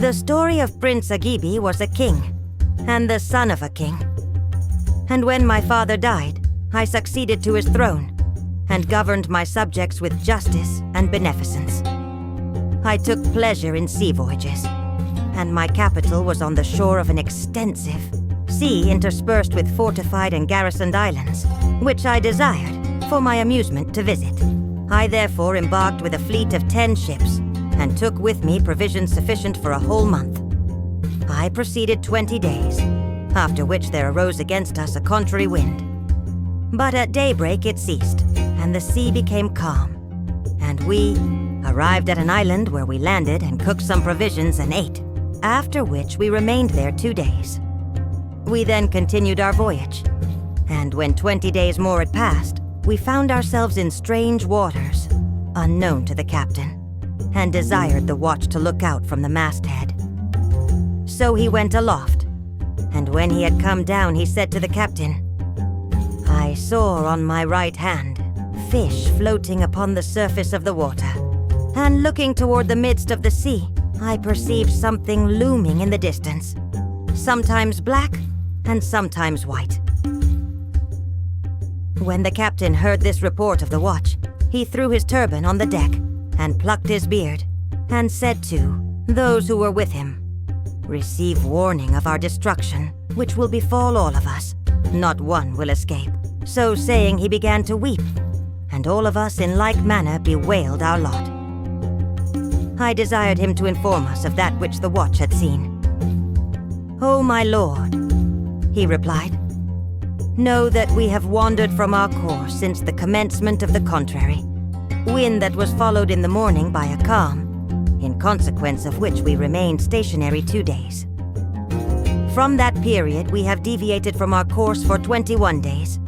The story of Prince Agib was a king, and the son of a king. And when my father died, I succeeded to his throne, and governed my subjects with justice and beneficence. I took pleasure in sea voyages, and my capital was on the shore of an extensive sea interspersed with fortified and garrisoned islands, which I desired, for my amusement, to visit. I therefore embarked with a fleet of 10 ships, and took with me provisions sufficient for a whole month. I proceeded 20 days, after which there arose against us a contrary wind. But at daybreak it ceased, and the sea became calm, and we arrived at an island where we landed and cooked some provisions and ate, after which we remained there 2 days. We then continued our voyage, and when 20 days more had passed, we found ourselves in strange waters, unknown to the captain, and desired the watch to look out from the masthead. So he went aloft, and when he had come down, he said to the captain, "I saw on my right hand fish floating upon the surface of the water, and looking toward the midst of the sea, I perceived something looming in the distance, sometimes black and sometimes white." When the captain heard this report of the watch, he threw his turban on the deck and plucked his beard, and said to those who were with him, "Receive warning of our destruction, which will befall all of us. Not one will escape." So saying, he began to weep, and all of us in like manner bewailed our lot. I desired him to inform us of that which the watch had seen. "O my lord," he replied, "know that we have wandered from our course since the commencement of the contrary wind that was followed in the morning by a calm, in consequence of which we remained stationary 2 days. From that period we have deviated from our course for 21 days,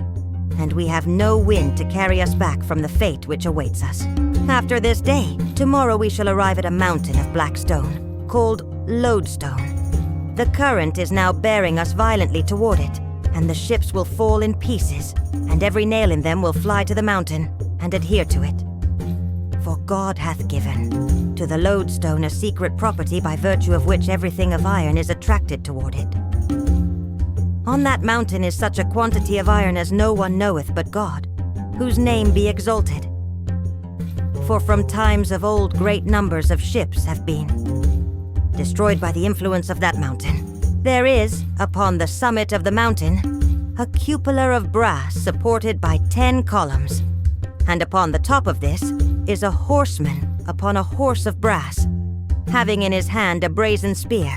and we have no wind to carry us back from the fate which awaits us. After this day, tomorrow we shall arrive at a mountain of black stone, called Lodestone. The current is now bearing us violently toward it, and the ships will fall in pieces, and every nail in them will fly to the mountain and adhere to it. For God hath given to the lodestone a secret property by virtue of which everything of iron is attracted toward it. On that mountain is such a quantity of iron as no one knoweth but God, whose name be exalted. For from times of old great numbers of ships have been destroyed by the influence of that mountain. There is, upon the summit of the mountain, a cupola of brass supported by 10 columns, and upon the top of this is a horseman upon a horse of brass, having in his hand a brazen spear,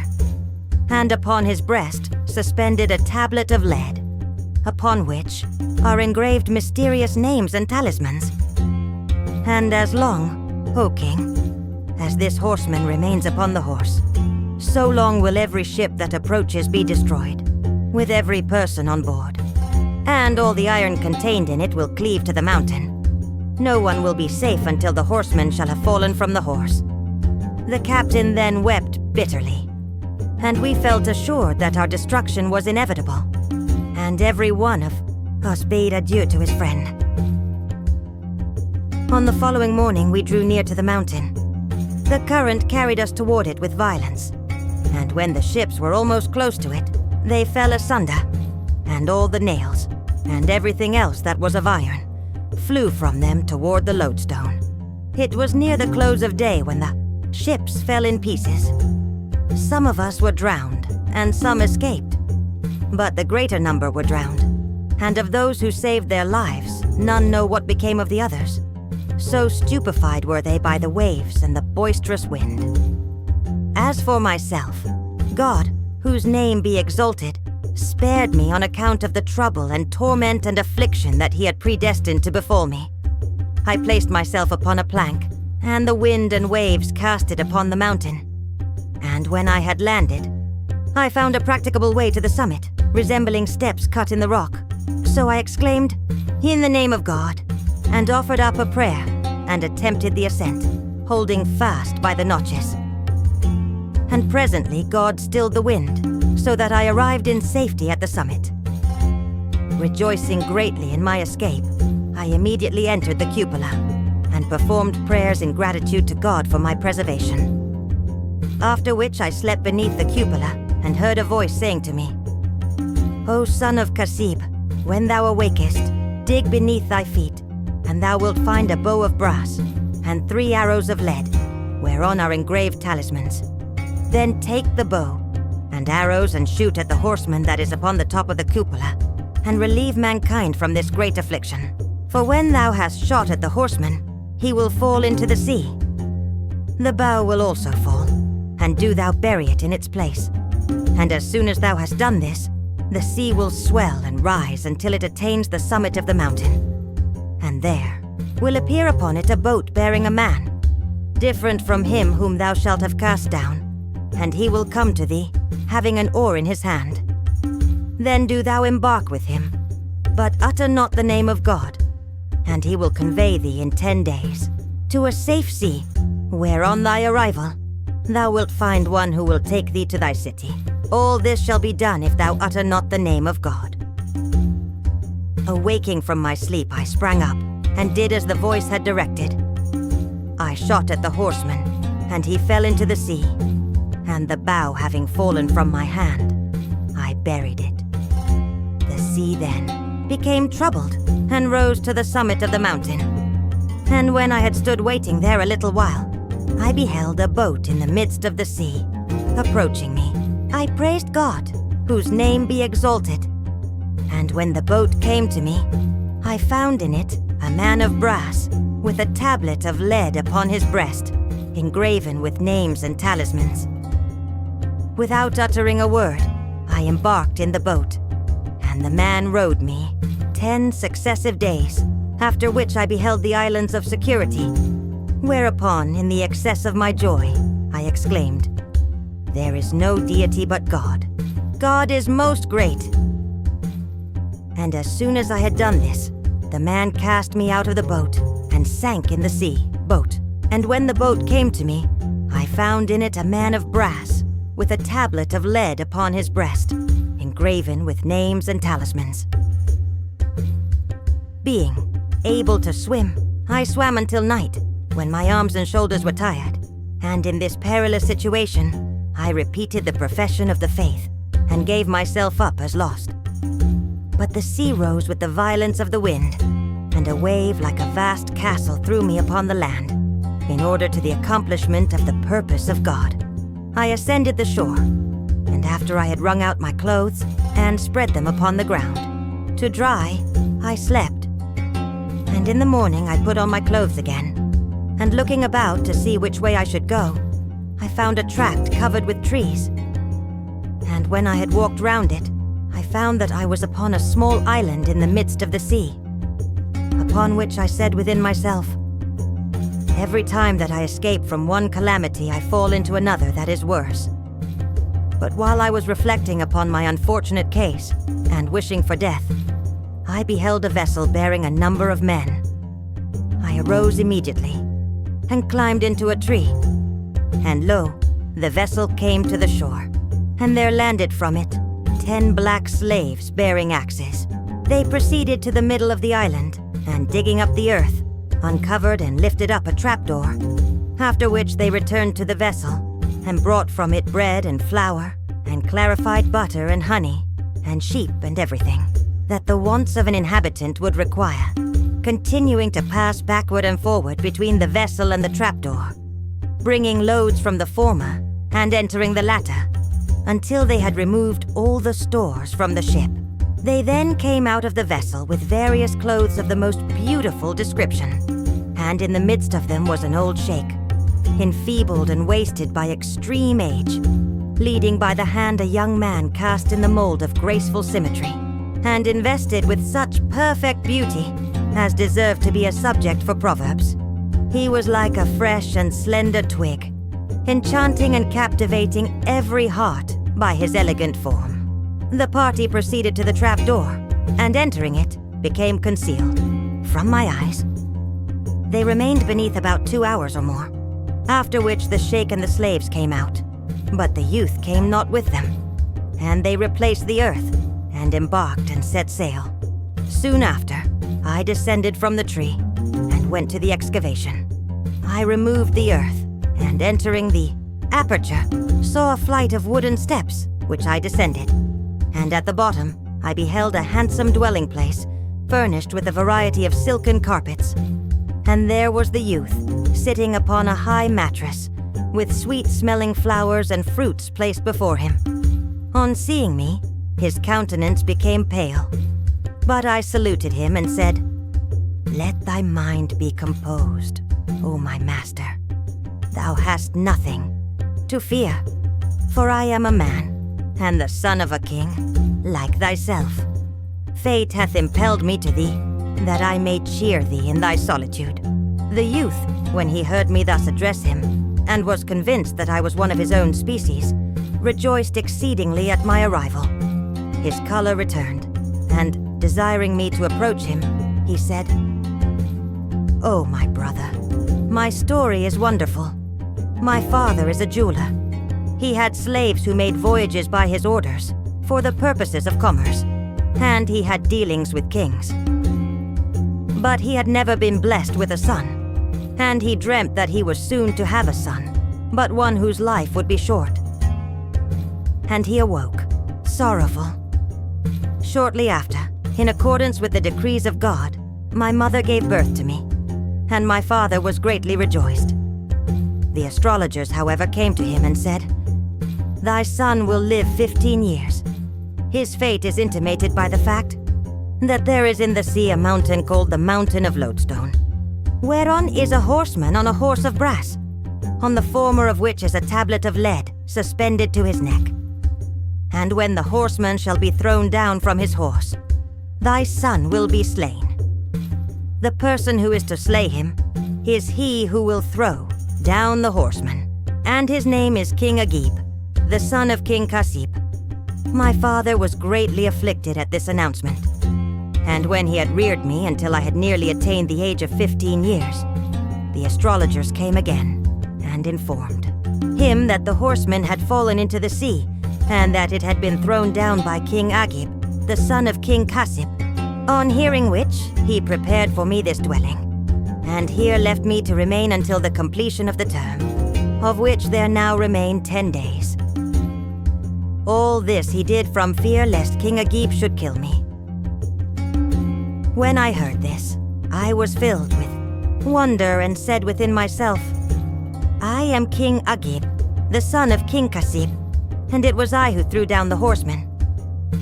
and upon his breast suspended a tablet of lead, upon which are engraved mysterious names and talismans. And as long, O king, as this horseman remains upon the horse, so long will every ship that approaches be destroyed, with every person on board, and all the iron contained in it will cleave to the mountain. No one will be safe until the horseman shall have fallen from the horse." The captain then wept bitterly, and we felt assured that our destruction was inevitable, and every one of us bade adieu to his friend. On the following morning we drew near to the mountain. The current carried us toward it with violence, and when the ships were almost close to it, they fell asunder, and all the nails, and everything else that was of iron, flew from them toward the lodestone. It was near the close of day when the ships fell in pieces. Some of us were drowned, and some escaped, but the greater number were drowned, and of those who saved their lives, none know what became of the others. So stupefied were they by the waves and the boisterous wind. As for myself, God, whose name be exalted, spared me on account of the trouble and torment and affliction that he had predestined to befall me. I placed myself upon a plank, and the wind and waves cast it upon the mountain. And when I had landed, I found a practicable way to the summit, resembling steps cut in the rock. So I exclaimed, "In the name of God," and offered up a prayer, and attempted the ascent, holding fast by the notches. And presently God stilled the wind, so that I arrived in safety at the summit. Rejoicing greatly in my escape, I immediately entered the cupola, and performed prayers in gratitude to God for my preservation. after which I slept beneath the cupola and heard a voice saying to me, "O son of Kasib, when thou awakest, dig beneath thy feet, and thou wilt find a bow of brass and 3 arrows of lead, whereon are engraved talismans. Then take the bow and arrows and shoot at the horseman that is upon the top of the cupola, and relieve mankind from this great affliction. For when thou hast shot at the horseman, he will fall into the sea. The bow will also fall, and do thou bury it in its place. And as soon as thou hast done this, the sea will swell and rise until it attains the summit of the mountain. And there will appear upon it a boat bearing a man, different from him whom thou shalt have cast down, and he will come to thee, having an oar in his hand. Then do thou embark with him, but utter not the name of God, and he will convey thee in 10 days to a safe sea, where on thy arrival thou wilt find one who will take thee to thy city. All this shall be done if thou utter not the name of God." Awaking from my sleep, I sprang up and did as the voice had directed. I shot at the horseman, and he fell into the sea, and the bow having fallen from my hand, I buried it. The sea then became troubled and rose to the summit of the mountain. And when I had stood waiting there a little while, I beheld a boat in the midst of the sea, approaching me. I praised God, whose name be exalted. And when the boat came to me, I found in it a man of brass, with a tablet of lead upon his breast, engraven with names and talismans. Without uttering a word, I embarked in the boat, and the man rowed me 10 successive days, after which I beheld the islands of security. Whereupon, in the excess of my joy, I exclaimed, "There is no deity but God. God is most great." And as soon as I had done this, the man cast me out of the boat and sank in the sea, boat. And when the boat came to me, I found in it a man of brass, with a tablet of lead upon his breast, engraven with names and talismans. Being able to swim, I swam until night, when my arms and shoulders were tired, and in this perilous situation, I repeated the profession of the faith, and gave myself up as lost. But the sea rose with the violence of the wind, and a wave like a vast castle threw me upon the land, in order to the accomplishment of the purpose of God. I ascended the shore, and after I had wrung out my clothes and spread them upon the ground, to dry, I slept. And in the morning I put on my clothes again, and looking about to see which way I should go, I found a tract covered with trees. And when I had walked round it, I found that I was upon a small island in the midst of the sea, upon which I said within myself, "Every time that I escape from one calamity, I fall into another that is worse." But while I was reflecting upon my unfortunate case, and wishing for death, I beheld a vessel bearing a number of men. I arose immediately, and climbed into a tree, and lo, the vessel came to the shore, and there landed from it 10 black slaves bearing axes. They proceeded to the middle of the island, and digging up the earth, uncovered and lifted up a trapdoor, after which they returned to the vessel, and brought from it bread and flour, and clarified butter and honey, and sheep and everything, that the wants of an inhabitant would require, continuing to pass backward and forward between the vessel and the trapdoor, bringing loads from the former, and entering the latter, until they had removed all the stores from the ship. They then came out of the vessel with various clothes of the most beautiful description, and in the midst of them was an old sheikh, enfeebled and wasted by extreme age, leading by the hand a young man cast in the mold of graceful symmetry, and invested with such perfect beauty as deserved to be a subject for proverbs. He was like a fresh and slender twig, enchanting and captivating every heart by his elegant form. The party proceeded to the trapdoor, and entering it, became concealed from my eyes. They remained beneath about 2 hours or more, after which the sheikh and the slaves came out, but the youth came not with them, and they replaced the earth, and embarked and set sail. Soon after, I descended from the tree, and went to the excavation. I removed the earth, and entering the aperture, saw a flight of wooden steps, which I descended. And at the bottom, I beheld a handsome dwelling place, furnished with a variety of silken carpets. And there was the youth, sitting upon a high mattress, with sweet-smelling flowers and fruits placed before him. On seeing me, his countenance became pale. But I saluted him and said, "Let thy mind be composed, O my master. Thou hast nothing to fear, for I am a man, and the son of a king, like thyself. Fate hath impelled me to thee, that I may cheer thee in thy solitude." The youth, when he heard me thus address him, and was convinced that I was one of his own species, rejoiced exceedingly at my arrival. His color returned, and, desiring me to approach him, he said, "Oh, my brother, my story is wonderful. My father is a jeweler. He had slaves who made voyages by his orders, for the purposes of commerce, and he had dealings with kings. But he had never been blessed with a son, and he dreamt that he was soon to have a son, but one whose life would be short. And he awoke, sorrowful. Shortly after, in accordance with the decrees of God, my mother gave birth to me, and my father was greatly rejoiced. The astrologers, however, came to him and said, "Thy son will live 15 years. His fate is intimated by the fact that there is in the sea a mountain called the Mountain of Lodestone, whereon is a horseman on a horse of brass, on the former of which is a tablet of lead suspended to his neck. And when the horseman shall be thrown down from his horse, thy son will be slain. The person who is to slay him is he who will throw down the horseman, and his name is King Agib, the son of King Kasib." My father was greatly afflicted at this announcement, and when he had reared me until I had nearly attained the age of 15 years, the astrologers came again and informed him that the horseman had fallen into the sea, and that it had been thrown down by King Agib, the son of King Kasib. On hearing which, he prepared for me this dwelling, and here left me to remain until the completion of the term, of which there now remain 10 days. All this he did from fear lest King Agib should kill me. When I heard this, I was filled with wonder and said within myself, "I am King Agib, the son of King Kasib, and it was I who threw down the horseman.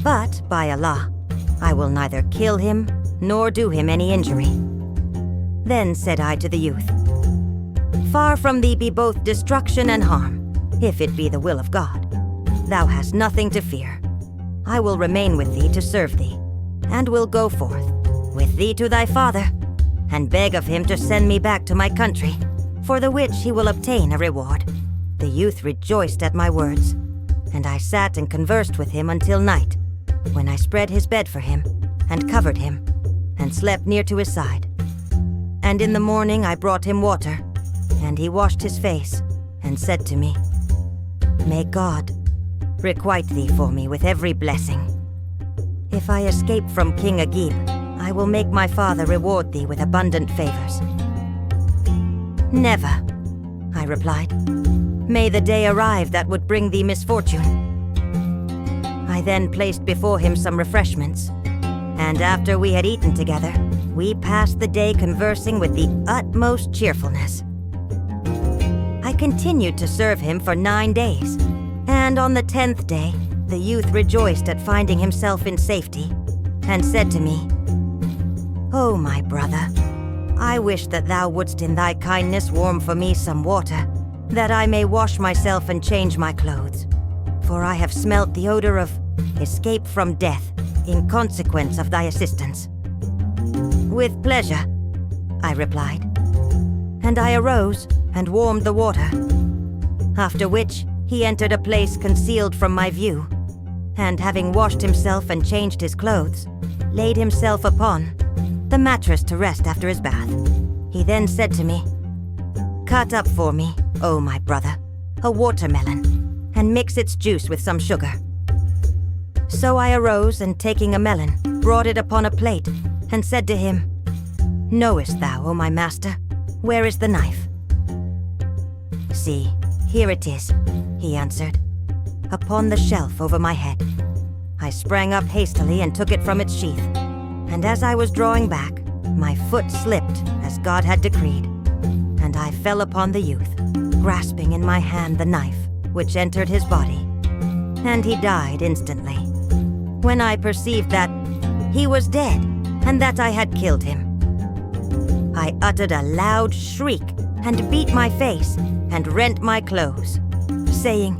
But, by Allah, I will neither kill him nor do him any injury." Then said I to the youth, "Far from thee be both destruction and harm, if it be the will of God. Thou hast nothing to fear. I will remain with thee to serve thee, and will go forth with thee to thy father, and beg of him to send me back to my country, for the which he will obtain a reward." The youth rejoiced at my words, and I sat and conversed with him until night, when I spread his bed for him, and covered him, and slept near to his side. And in the morning I brought him water, and he washed his face, and said to me, "May God requite thee for me with every blessing. If I escape from King Agib, I will make my father reward thee with abundant favors." "Never," I replied. "May the day arrive that would bring thee misfortune." I then placed before him some refreshments, and after we had eaten together, we passed the day conversing with the utmost cheerfulness. I continued to serve him for 9 days, and on the 10th day, the youth rejoiced at finding himself in safety, and said to me, "Oh, my brother, I wish that thou wouldst in thy kindness warm for me some water, that I may wash myself and change my clothes, for I have smelt the odor of escape from death in consequence of thy assistance." "With pleasure," I replied, and I arose and warmed the water, after which he entered a place concealed from my view, and having washed himself and changed his clothes, laid himself upon the mattress to rest after his bath. He then said to me, "Cut up for me, O my brother, a watermelon, and mix its juice with some sugar." So I arose, and taking a melon, brought it upon a plate, and said to him, "Knowest thou, O my master, where is the knife?" "See, "Here it is," he answered, "upon the shelf over my head." I sprang up hastily and took it from its sheath, and as I was drawing back, my foot slipped as God had decreed, and I fell upon the youth, grasping in my hand the knife, which entered his body, and he died instantly. When I perceived that he was dead, and that I had killed him, I uttered a loud shriek, and beat my face, and rent my clothes, saying,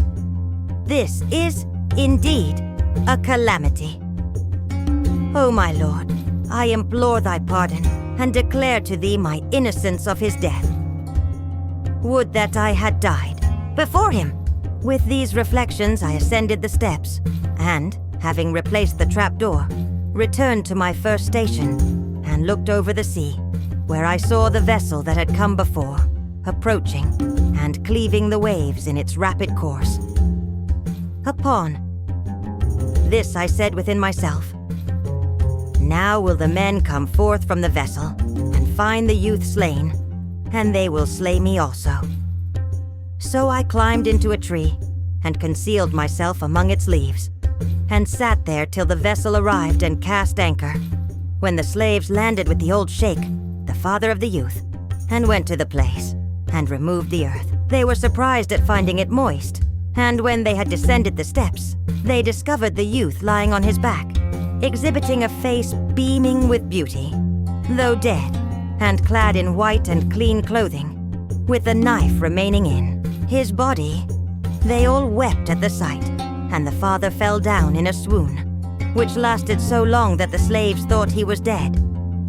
"This is indeed a calamity. O my Lord, I implore thy pardon, and declare to thee my innocence of his death. Would that I had died before him." With these reflections, I ascended the steps, and, having replaced the trapdoor, returned to my first station, and looked over the sea, where I saw the vessel that had come before, approaching, and cleaving the waves in its rapid course. Upon this I said within myself, "Now will the men come forth from the vessel, and find the youth slain, and they will slay me also." So I climbed into a tree, and concealed myself among its leaves, and sat there till the vessel arrived and cast anchor, when the slaves landed with the old sheikh, the father of the youth, and went to the place, and removed the earth. They were surprised at finding it moist, and when they had descended the steps, they discovered the youth lying on his back, exhibiting a face beaming with beauty, though dead, and clad in white and clean clothing, with the knife remaining in his body. They all wept at the sight, and the father fell down in a swoon, which lasted so long that the slaves thought he was dead.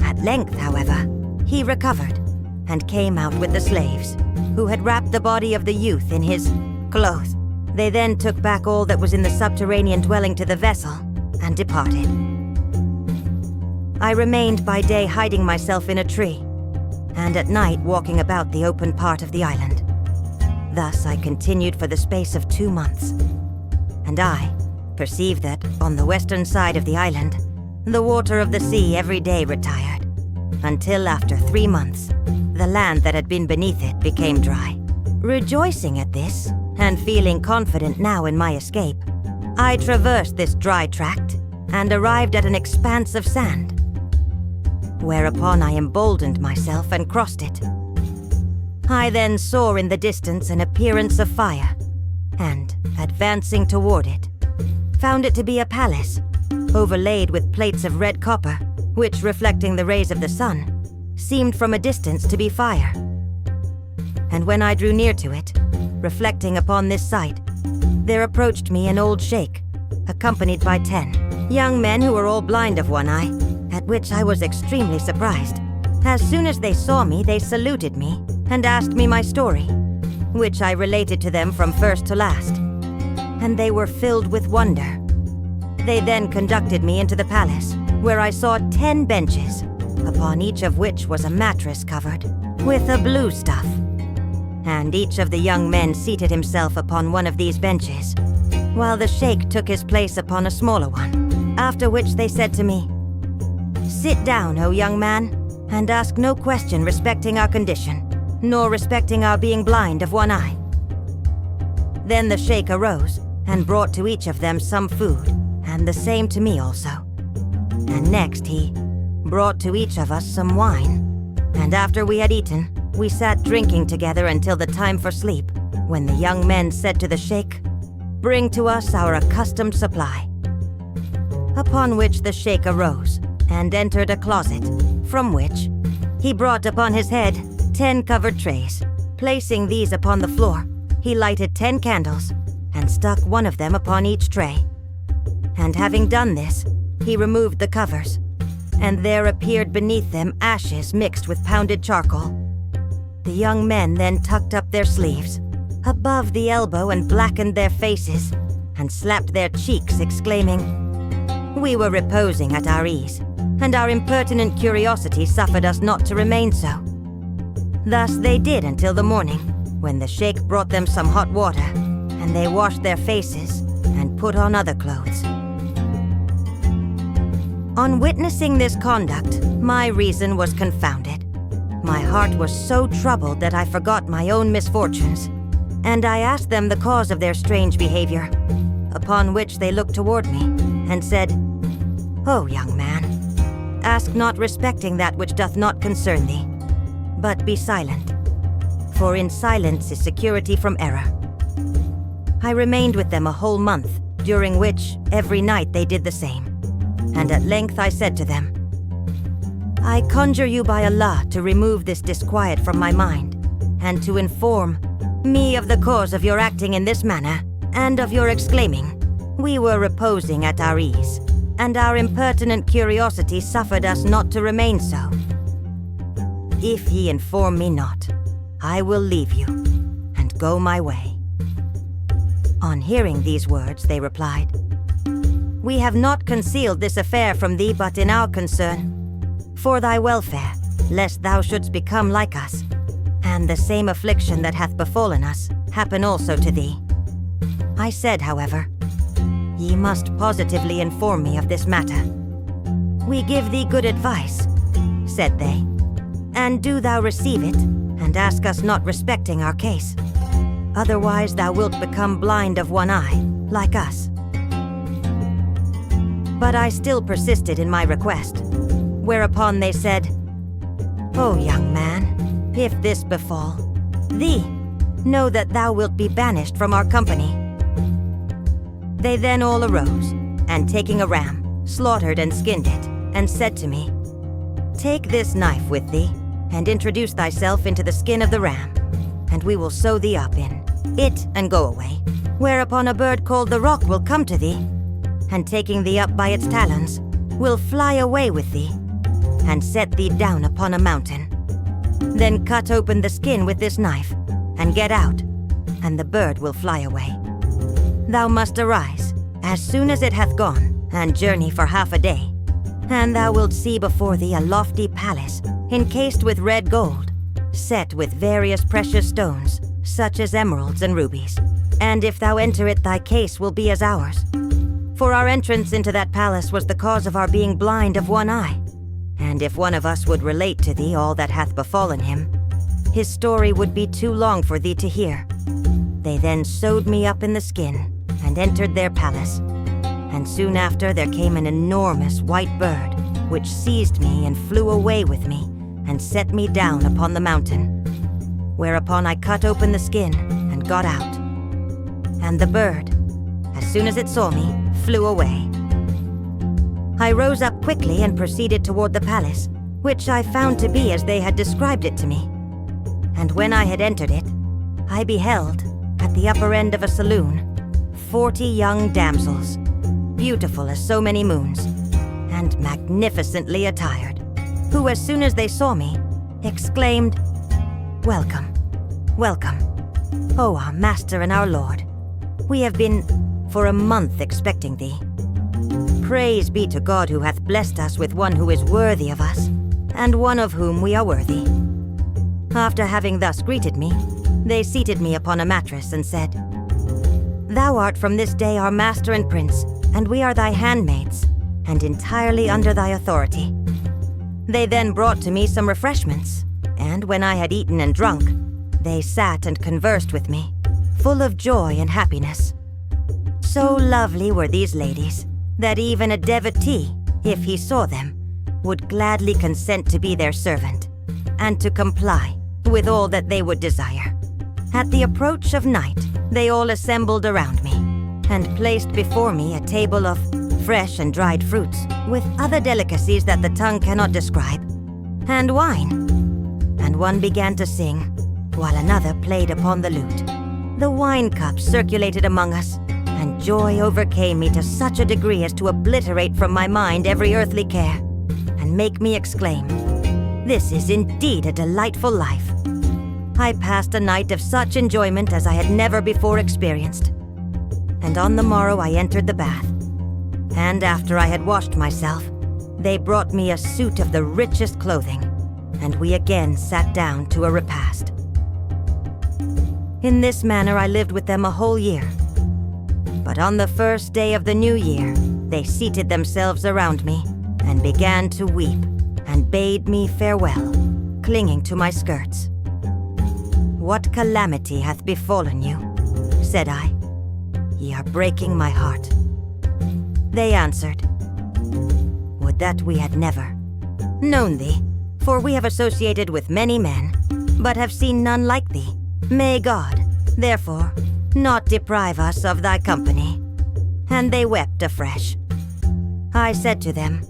At length, however, he recovered, and came out with the slaves, who had wrapped the body of the youth in his clothes. They then took back all that was in the subterranean dwelling to the vessel, and departed. I remained by day hiding myself in a tree, and at night walking about the open part of the island. Thus I continued for the space of 2 months, and I perceived that on the western side of the island, the water of the sea every day retired, until after 3 months, the land that had been beneath it became dry. Rejoicing at this, and feeling confident now in my escape, I traversed this dry tract, and arrived at an expanse of sand, whereupon I emboldened myself and crossed it. I then saw in the distance an appearance of fire, and, advancing toward it, found it to be a palace, overlaid with plates of red copper, which, reflecting the rays of the sun, seemed from a distance to be fire. And when I drew near to it, reflecting upon this sight, there approached me an old sheikh, accompanied by 10 young men who were all blind of one eye, at which I was extremely surprised. As soon as they saw me, they saluted me and asked me my story, which I related to them from first to last, and they were filled with wonder. They then conducted me into the palace, where I saw 10 benches, upon each of which was a mattress covered with a blue stuff. And each of the young men seated himself upon one of these benches, while the sheikh took his place upon a smaller one, after which they said to me, "Sit down, O young man, and ask no question respecting our condition, nor respecting our being blind of one eye." Then the sheikh arose, and brought to each of them some food, and the same to me also. And next he brought to each of us some wine, and after we had eaten, we sat drinking together until the time for sleep, when the young men said to the sheikh, "Bring to us our accustomed supply." Upon which the sheikh arose, and entered a closet, from which he brought upon his head 10 covered trays. Placing these upon the floor, he lighted 10 candles, and stuck one of them upon each tray. And having done this, he removed the covers, and there appeared beneath them ashes mixed with pounded charcoal. The young men then tucked up their sleeves above the elbow and blackened their faces, and slapped their cheeks, exclaiming, "We were reposing at our ease, and our impertinent curiosity suffered us not to remain so." Thus they did until the morning, when the sheikh brought them some hot water, and they washed their faces and put on other clothes. On witnessing this conduct, my reason was confounded. My heart was so troubled that I forgot my own misfortunes, and I asked them the cause of their strange behavior, upon which they looked toward me, and said, "O young man, ask not respecting that which doth not concern thee, but be silent, for in silence is security from error." I remained with them a whole month, during which every night they did the same, and at length I said to them, "I conjure you by Allah to remove this disquiet from my mind, and to inform me of the cause of your acting in this manner, and of your exclaiming, 'We were reposing at our ease, and our impertinent curiosity suffered us not to remain so.' If ye inform me not, I will leave you, and go my way." On hearing these words, they replied, "We have not concealed this affair from thee but in our concern, for thy welfare, lest thou shouldst become like us, and the same affliction that hath befallen us happen also to thee. I said, however, ye must positively inform me of this matter." "We give thee good advice," said they, "and do thou receive it, and ask us not respecting our case. Otherwise thou wilt become blind of one eye, like us." But I still persisted in my request, whereupon they said, "O young man, if this befall thee, know that thou wilt be banished from our company." They then all arose, and taking a ram, slaughtered and skinned it, and said to me, "Take this knife with thee, and introduce thyself into the skin of the ram, and we will sew thee up in it and go away. Whereupon a bird called the Roc will come to thee, and taking thee up by its talons, will fly away with thee, and set thee down upon a mountain. Then cut open the skin with this knife, and get out, and the bird will fly away. Thou must arise as soon as it hath gone, and journey for half a day, and thou wilt see before thee a lofty palace, encased with red gold, set with various precious stones, such as emeralds and rubies. And if thou enter it, thy case will be as ours. For our entrance into that palace was the cause of our being blind of one eye. And if one of us would relate to thee all that hath befallen him, his story would be too long for thee to hear." They then sewed me up in the skin, and entered their palace. And soon after there came an enormous white bird, which seized me and flew away with me, and set me down upon the mountain. Whereupon I cut open the skin, and got out. And the bird, as soon as it saw me, flew away. I rose up quickly and proceeded toward the palace, which I found to be as they had described it to me. And when I had entered it, I beheld, at the upper end of a saloon, 40 young damsels, beautiful as so many moons, and magnificently attired, who as soon as they saw me, exclaimed, "Welcome, welcome, O our master and our lord. We have been for a month expecting thee. Praise be to God who hath blessed us with one who is worthy of us, and one of whom we are worthy." After having thus greeted me, they seated me upon a mattress and said, "Thou art from this day our master and prince, and we are thy handmaids, and entirely under thy authority." They then brought to me some refreshments, and when I had eaten and drunk, they sat and conversed with me, full of joy and happiness. So lovely were these ladies, that even a devotee, if he saw them, would gladly consent to be their servant, and to comply with all that they would desire. At the approach of night, they all assembled around me, and placed before me a table of fresh and dried fruits, with other delicacies that the tongue cannot describe, and wine. And one began to sing, while another played upon the lute. The wine cups circulated among us, and joy overcame me to such a degree as to obliterate from my mind every earthly care, and make me exclaim, "This is indeed a delightful life." I passed a night of such enjoyment as I had never before experienced. And on the morrow I entered the bath, and after I had washed myself, they brought me a suit of the richest clothing, and we again sat down to a repast. In this manner I lived with them a whole year. But on the first day of the new year, they seated themselves around me, and began to weep, and bade me farewell, clinging to my skirts. "What calamity hath befallen you?" said I. "Ye are breaking my heart." They answered, "Would that we had never known thee, for we have associated with many men, but have seen none like thee. May God, therefore, not deprive us of thy company." And they wept afresh. I said to them,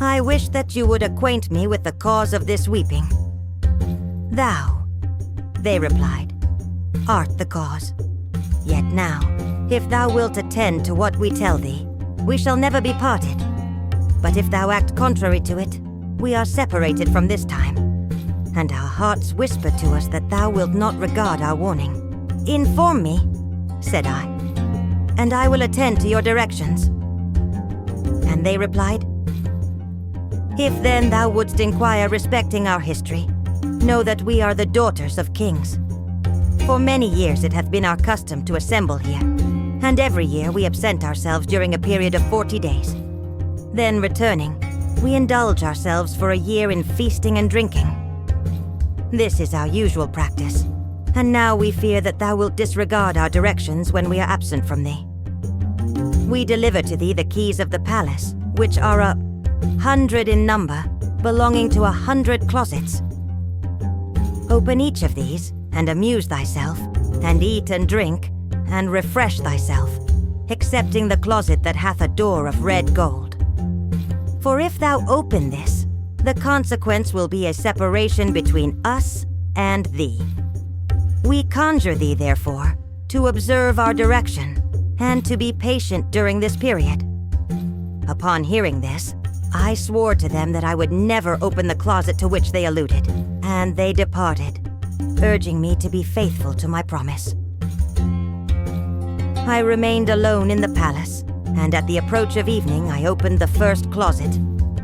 "I wish that you would acquaint me with the cause of this weeping." "Thou," they replied, "art the cause. Yet now, if thou wilt attend to what we tell thee, we shall never be parted. But if thou act contrary to it, we are separated from this time. And our hearts whisper to us that thou wilt not regard our warning." "Inform me," said I, "and I will attend to your directions." And they replied, "If then thou wouldst inquire respecting our history, know that we are the daughters of kings. For many years it hath been our custom to assemble here, and every year we absent ourselves during a period of 40 days. Then returning, we indulge ourselves for a year in feasting and drinking. This is our usual practice, and now we fear that thou wilt disregard our directions when we are absent from thee. We deliver to thee the keys of the palace, which are 100 in number, belonging to 100 closets. Open each of these, and amuse thyself, and eat and drink, and refresh thyself, excepting the closet that hath a door of red gold. For if thou open this, the consequence will be a separation between us and thee. We conjure thee, therefore, to observe our direction, and to be patient during this period." Upon hearing this, I swore to them that I would never open the closet to which they alluded, and they departed, urging me to be faithful to my promise. I remained alone in the palace, and at the approach of evening I opened the first closet,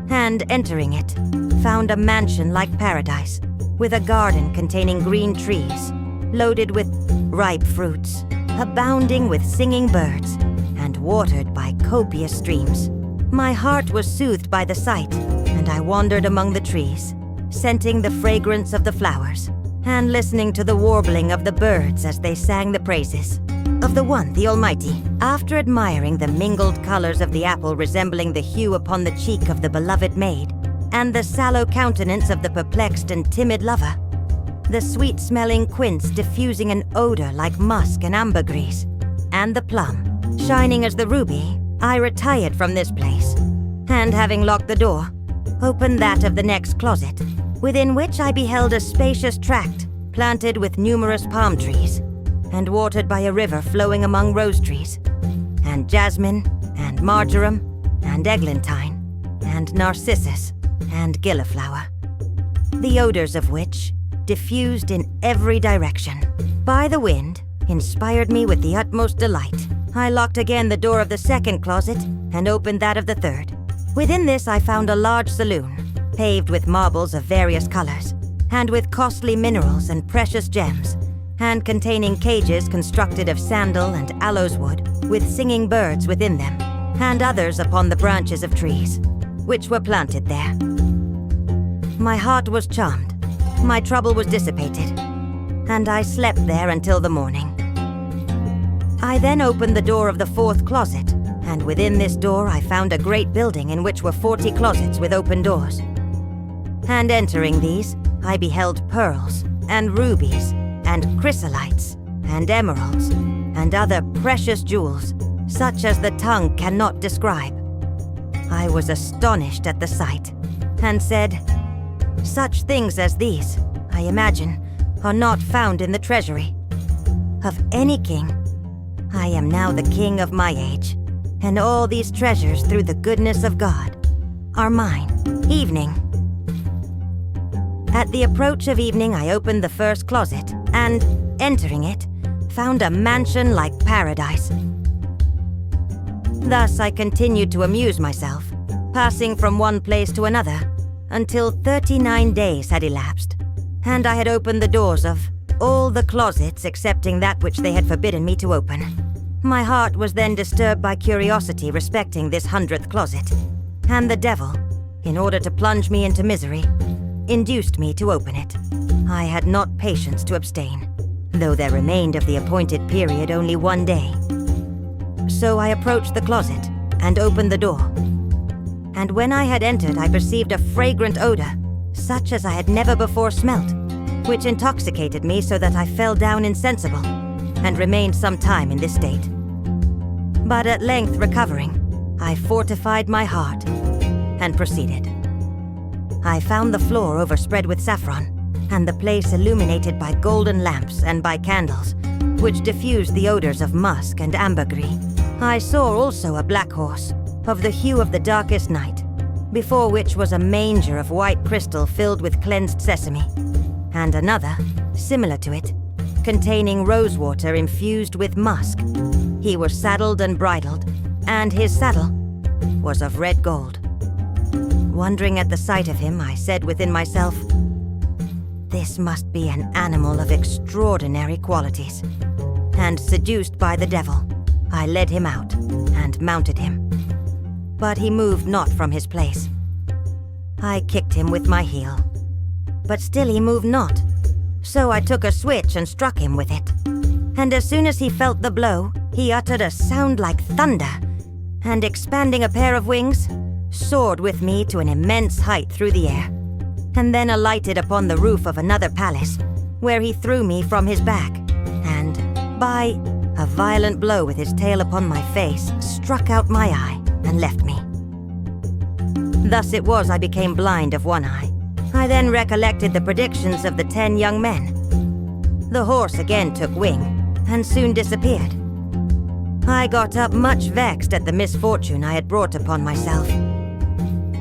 and entering it, found a mansion like paradise, with a garden containing green trees, loaded with ripe fruits, abounding with singing birds, and watered by copious streams. My heart was soothed by the sight, and I wandered among the trees, scenting the fragrance of the flowers, and listening to the warbling of the birds as they sang the praises of the One, the Almighty. After admiring the mingled colors of the apple resembling the hue upon the cheek of the beloved maid, and the sallow countenance of the perplexed and timid lover, the sweet-smelling quince diffusing an odor like musk and ambergris, and the plum shining as the ruby, I retired from this place, and having locked the door, opened that of the next closet, within which I beheld a spacious tract planted with numerous palm trees, and watered by a river flowing among rose trees, and jasmine, and marjoram, and eglantine, and narcissus, and gilliflower, the odors of which, diffused in every direction by the wind, inspired me with the utmost delight. I locked again the door of the second closet, and opened that of the third. Within this I found a large saloon, paved with marbles of various colors, and with costly minerals and precious gems, and containing cages constructed of sandal and aloes wood, with singing birds within them, and others upon the branches of trees, which were planted there. My heart was charmed, my trouble was dissipated, and I slept there until the morning. I then opened the door of the fourth closet, and within this door I found a great building in which were 40 closets with open doors. And entering these, I beheld pearls, and rubies, and chrysolites, and emeralds, and other precious jewels, such as the tongue cannot describe. I was astonished at the sight, and said, "Such things as these, I imagine, are not found in the treasury of any king. I am now the king of my age, and all these treasures, through the goodness of God, are mine." Evening. At the approach of evening, I opened the first closet, and, entering it, found a mansion like paradise. Thus I continued to amuse myself, passing from one place to another, until 39 days had elapsed, and I had opened the doors of all the closets excepting that which they had forbidden me to open. My heart was then disturbed by curiosity respecting this 100th closet, and the devil, in order to plunge me into misery, induced me to open it. I had not patience to abstain, though there remained of the appointed period only 1 day. So I approached the closet and opened the door. And when I had entered, I perceived a fragrant odor, such as I had never before smelt, which intoxicated me so that I fell down insensible, and remained some time in this state. But at length recovering, I fortified my heart and proceeded. I found the floor overspread with saffron, and the place illuminated by golden lamps and by candles, which diffused the odors of musk and ambergris. I saw also a black horse, of the hue of the darkest night, before which was a manger of white crystal filled with cleansed sesame, and another, similar to it, containing rosewater infused with musk. He was saddled and bridled, and his saddle was of red gold. Wondering at the sight of him, I said within myself, "This must be an animal of extraordinary qualities." And seduced by the devil, I led him out and mounted him. But he moved not from his place. I kicked him with my heel, but still he moved not. So I took a switch and struck him with it. And as soon as he felt the blow, he uttered a sound like thunder, and expanding a pair of wings, soared with me to an immense height through the air, and then alighted upon the roof of another palace, where he threw me from his back, and, by a violent blow with his tail upon my face, struck out my eye and left me. Thus it was I became blind of one eye. I then recollected the predictions of the 10 young men. The horse again took wing, and soon disappeared. I got up much vexed at the misfortune I had brought upon myself.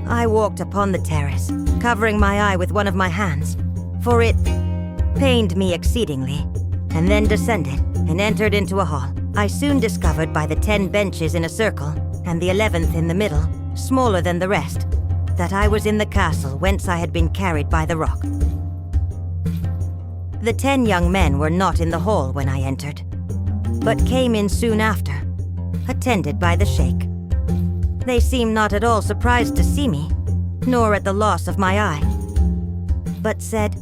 I walked upon the terrace, covering my eye with one of my hands, for it pained me exceedingly, and then descended and entered into a hall. I soon discovered by the 10 benches in a circle, and the 11th in the middle, smaller than the rest, that I was in the castle whence I had been carried by the rock. The 10 young men were not in the hall when I entered, but came in soon after, attended by the sheikh. They seemed not at all surprised to see me, nor at the loss of my eye, but said,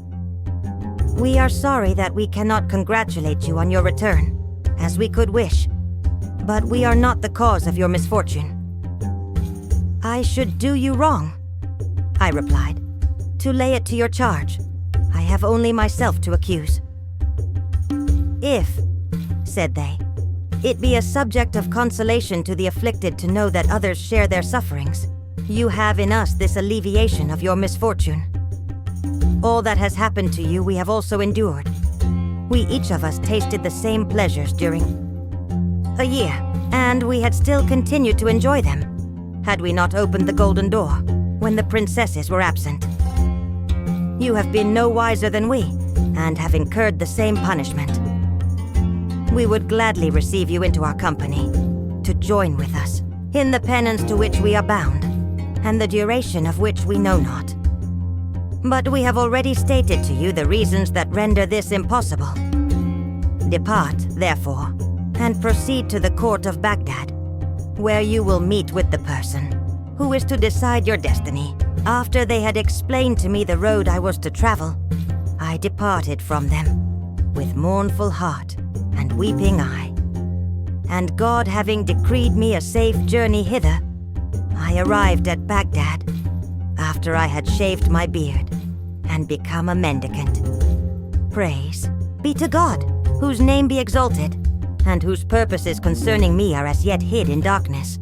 "We are sorry that we cannot congratulate you on your return, as we could wish, but we are not the cause of your misfortune." "I should do you wrong," I replied, "to lay it to your charge. I have only myself to accuse." "If," said they, "it be a subject of consolation to the afflicted to know that others share their sufferings, you have in us this alleviation of your misfortune. All that has happened to you we have also endured. We each of us tasted the same pleasures during a year, and we had still continued to enjoy them, had we not opened the golden door when the princesses were absent. You have been no wiser than we, and have incurred the same punishment. We would gladly receive you into our company, to join with us in the penance to which we are bound, and the duration of which we know not. But we have already stated to you the reasons that render this impossible. Depart, therefore, and proceed to the court of Baghdad, where you will meet with the person who is to decide your destiny." After they had explained to me the road I was to travel, I departed from them with mournful heart and weeping eye. And God having decreed me a safe journey hither, I arrived at Baghdad after I had shaved my beard and become a mendicant. Praise be to God, whose name be exalted, and whose purposes concerning me are as yet hid in darkness.